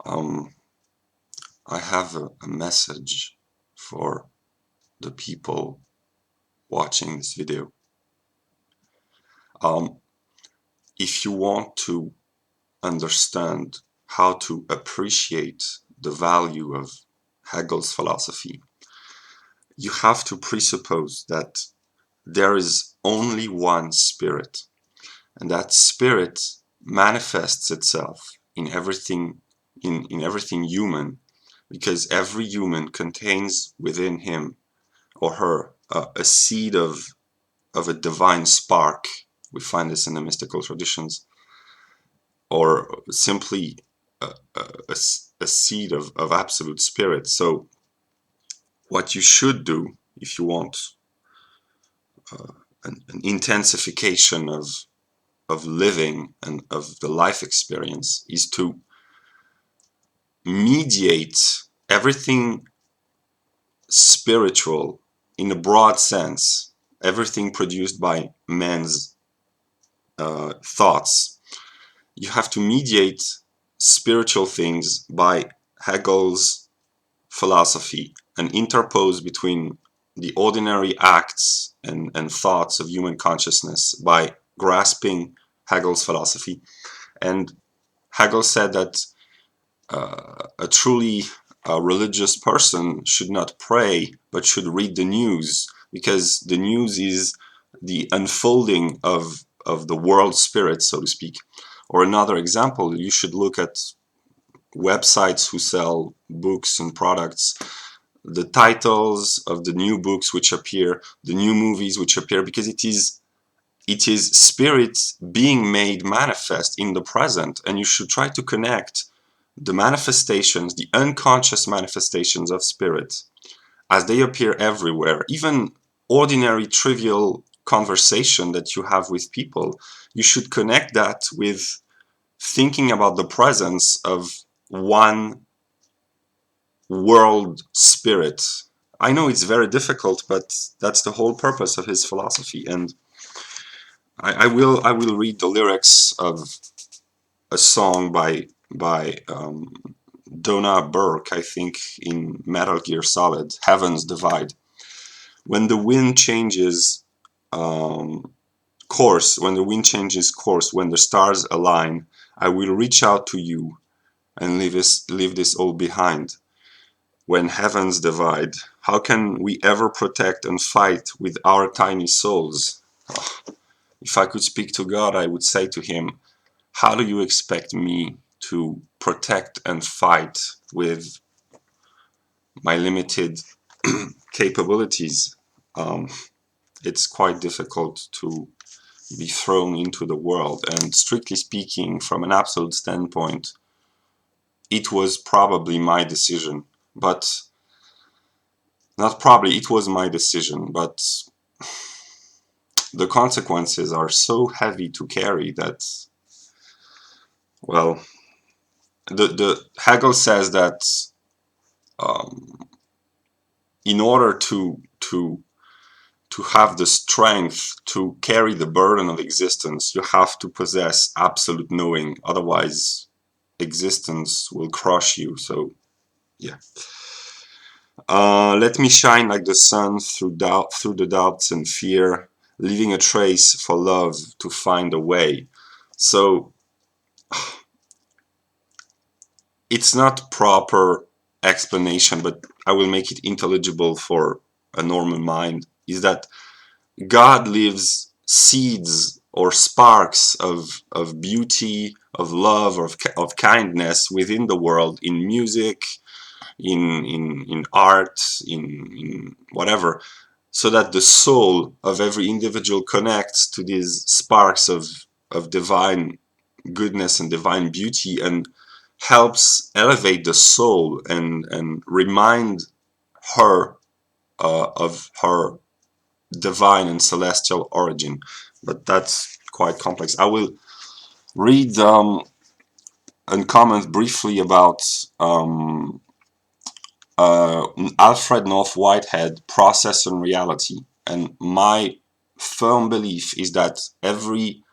Um, I have a message for the people watching this video. Um, if you want to understand how to appreciate the value of Hegel's philosophy, you have to presuppose that there is only one spirit, and that spirit manifests itself in everything in everything human, because every human contains within him or her a seed of a divine spark. We find this in the mystical traditions, or simply a seed of absolute spirit. So what you should do if you want an intensification of living and of the life experience is to mediate everything spiritual in a broad sense, everything produced by man's thoughts. You have to mediate spiritual things by Hegel's philosophy and interpose between the ordinary acts and thoughts of human consciousness by grasping Hegel's philosophy. And Hegel said that a truly religious person should not pray but should read the news, because the news is the unfolding of the world spirit, so to speak. Or another example, you should look at websites who sell books and products, the titles of the new books which appear, the new movies which appear, because it is spirit being made manifest in the present, and you should try to connect the manifestations, the unconscious manifestations of spirit, as they appear everywhere, even ordinary trivial conversation that you have with people, you should connect that with thinking about the presence of one world spirit. I know it's very difficult, but that's the whole purpose of his philosophy. And I will read the lyrics of a song by Donna Burke, I think, in Metal Gear Solid, Heavens Divide. When the wind changes course, when the stars align, I will reach out to you and leave this all behind. When heavens divide, how can we ever protect and fight with our tiny souls? If I could speak to God, I would say to him, how do you expect me to protect and fight with my limited capabilities? Um, it's quite difficult to be thrown into the world, and strictly speaking, from an absolute standpoint, it was probably my decision, but not probably, it was my decision, but the consequences are so heavy to carry that, well, the Hegel says that um, in order to have the strength to carry the burden of existence, you have to possess absolute knowing. Otherwise, existence will crush you. So, yeah. Let me shine like the sun through the doubts and fear, leaving a trace for love to find a way. So, it's not proper explanation, but I will make it intelligible for a normal mind, is that God leaves seeds or sparks of beauty, of love, of kindness within the world, in music, in art, in whatever, so that the soul of every individual connects to these sparks of divine goodness and divine beauty, and helps elevate the soul and remind her of her divine and celestial origin. But that's quite complex. I will read and comment briefly about Alfred North Whitehead, Process and Reality. And my firm belief is that every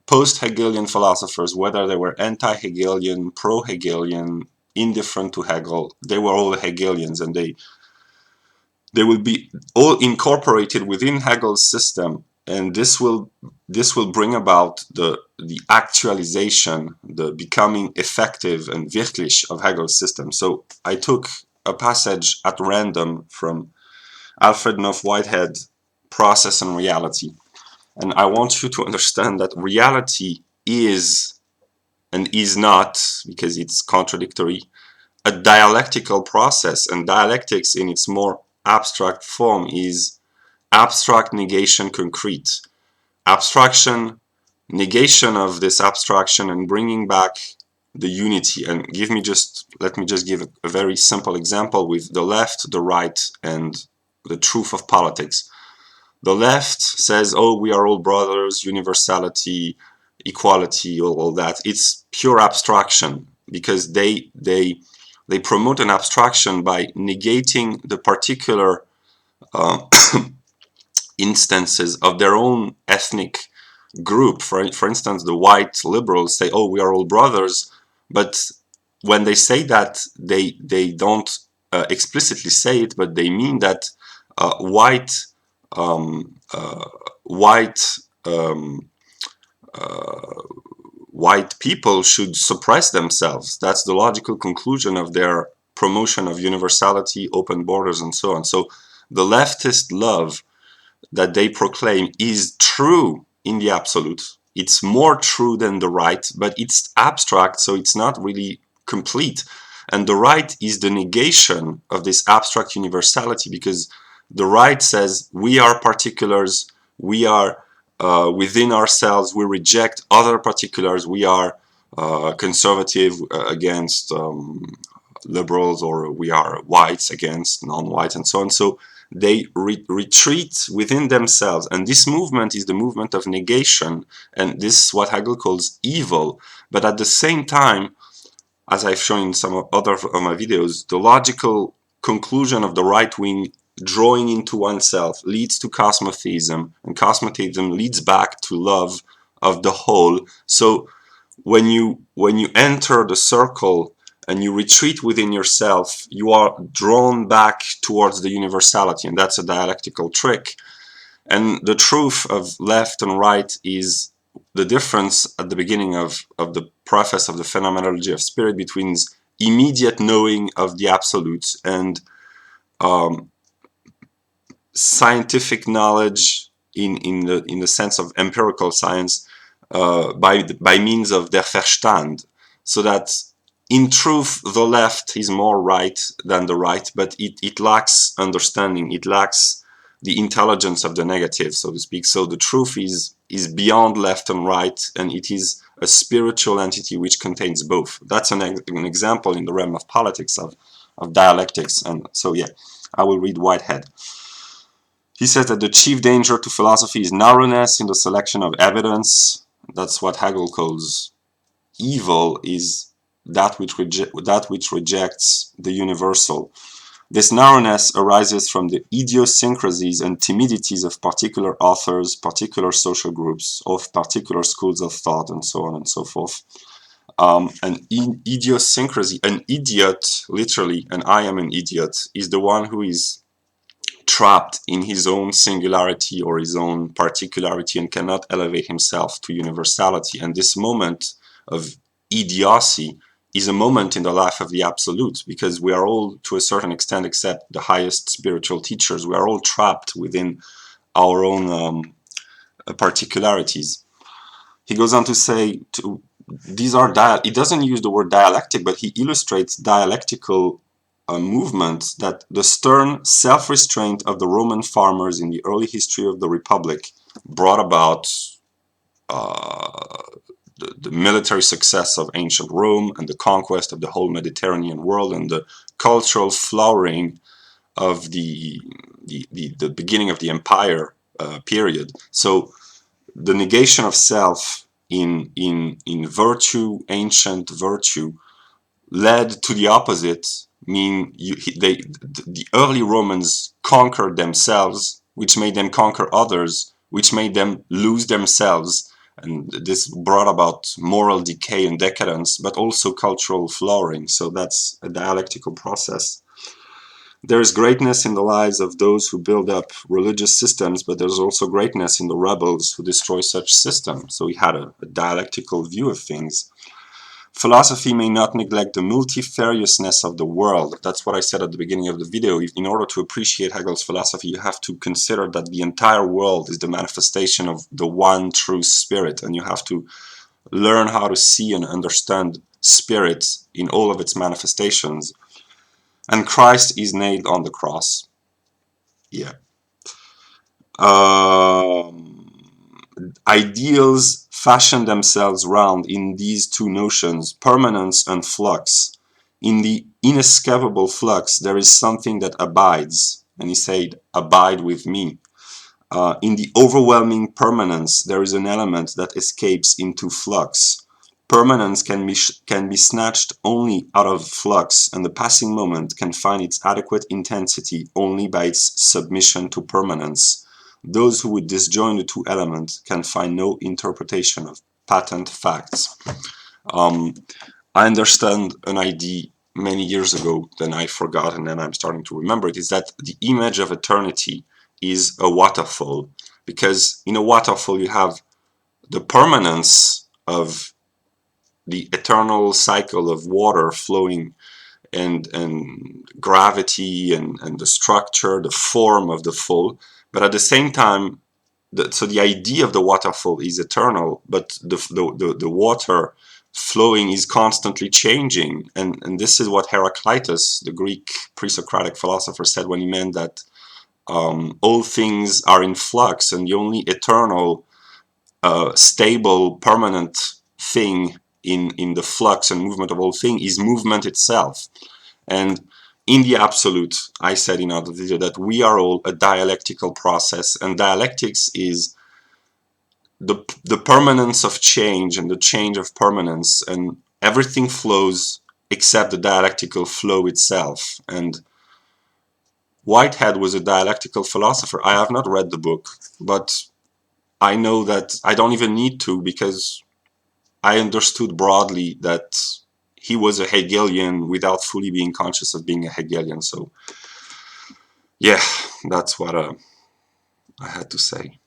post-Hegelian philosophers, whether they were anti-Hegelian, pro-Hegelian, indifferent to Hegel. They were all Hegelians, and they will be all incorporated within Hegel's system, and this will bring about the actualization, the becoming effective and wirklich of Hegel's system. So I took a passage at random from Alfred Knopf Whitehead, Process and Reality, and I want you to understand that reality is and is not, because it's contradictory, a dialectical process, and dialectics in its more abstract form is abstract negation concrete. Abstraction, negation of this abstraction, and bringing back the unity. And let me just give a very simple example with the left, the right, and the truth of politics. The left says, oh, we are all brothers, universality, equality, all that. It's pure abstraction, because they promote an abstraction by negating the particular uh, instances of their own ethnic group. For instance, the white liberals say, oh, we are all brothers, but when they say that, they don't explicitly say it, but they mean that uh, white um, uh, white um, uh, white people should suppress themselves. That's the logical conclusion of their promotion of universality, open borders, and so on. So the leftist love that they proclaim is true in the absolute. It's more true than the right, but it's abstract, so it's not really complete. And the right is the negation of this abstract universality, because the right says we are particulars, we are within ourselves, we reject other particulars, we are conservative against liberals, or we are whites against non-whites, and so on. So they retreat within themselves, and this movement is the movement of negation, and this is what Hegel calls evil. But at the same time, as I've shown in some other of my videos, the logical conclusion of the right wing drawing into oneself leads to cosmotheism, and cosmotheism leads back to love of the whole. So when you enter the circle and you retreat within yourself, you are drawn back towards the universality, and that's a dialectical trick. And the truth of left and right is the difference at the beginning of the preface of the Phenomenology of Spirit between immediate knowing of the absolute and um, scientific knowledge in the sense of empirical science by means of der Verstand, so that in truth the left is more right than the right, but it lacks understanding, it lacks the intelligence of the negative, so to speak. So the truth is beyond left and right, and it is a spiritual entity which contains both. That's an example in the realm of politics of dialectics. And so yeah, I will read Whitehead. He says that the chief danger to philosophy is narrowness in the selection of evidence. That's what Hegel calls evil, is that which rejects the universal. This narrowness arises from the idiosyncrasies and timidities of particular authors, particular social groups, of particular schools of thought, and so on and so forth. An idiosyncrasy, an idiot, literally, and I am an idiot, is the one who is trapped in his own singularity or his own particularity and cannot elevate himself to universality. And this moment of idiocy is a moment in the life of the absolute, because we are all, to a certain extent, except the highest spiritual teachers, we are all trapped within our own particularities. He goes on to say, these are he doesn't use the word dialectic, but he illustrates dialectical movement, that the stern self-restraint of the Roman farmers in the early history of the Republic brought about the military success of ancient Rome and the conquest of the whole Mediterranean world and the cultural flowering of the beginning of the empire period. So the negation of self in virtue, ancient virtue, led to the opposite. The early Romans conquered themselves, which made them conquer others, which made them lose themselves, and this brought about moral decay and decadence, but also cultural flowering. So that's a dialectical process. There is greatness in the lives of those who build up religious systems, but there's also greatness in the rebels who destroy such systems. So he had a dialectical view of things. Philosophy may not neglect the multifariousness of the world. That's what I said at the beginning of the video. In order to appreciate Hegel's philosophy, you have to consider that the entire world is the manifestation of the one true spirit, and you have to learn how to see and understand spirit in all of its manifestations. And Christ is nailed on the cross. Yeah. Ideals fashion themselves round in these two notions, permanence and flux. In the inescapable flux, there is something that abides, and he said, abide with me. In the overwhelming permanence, there is an element that escapes into flux. Permanence can be snatched only out of flux, and the passing moment can find its adequate intensity only by its submission to permanence. Those who would disjoin the two elements can find no interpretation of patent facts. I understand an idea many years ago, then I forgot, and then I'm starting to remember it, is that the image of eternity is a waterfall, because in a waterfall you have the permanence of the eternal cycle of water flowing, and gravity, and the structure, the form of the fall, but at the same time, so the idea of the waterfall is eternal, but the water flowing is constantly changing, and this is what Heraclitus, the Greek pre-Socratic philosopher, said when he meant that all things are in flux, and the only eternal, stable, permanent thing in the flux and movement of all things is movement itself. And in the absolute, I said in another video that we are all a dialectical process, and dialectics is the permanence of change and the change of permanence, and everything flows except the dialectical flow itself. And Whitehead was a dialectical philosopher. I have not read the book, but I know that I don't even need to, because I understood broadly that he was a Hegelian without fully being conscious of being a Hegelian. So yeah, that's what I had to say.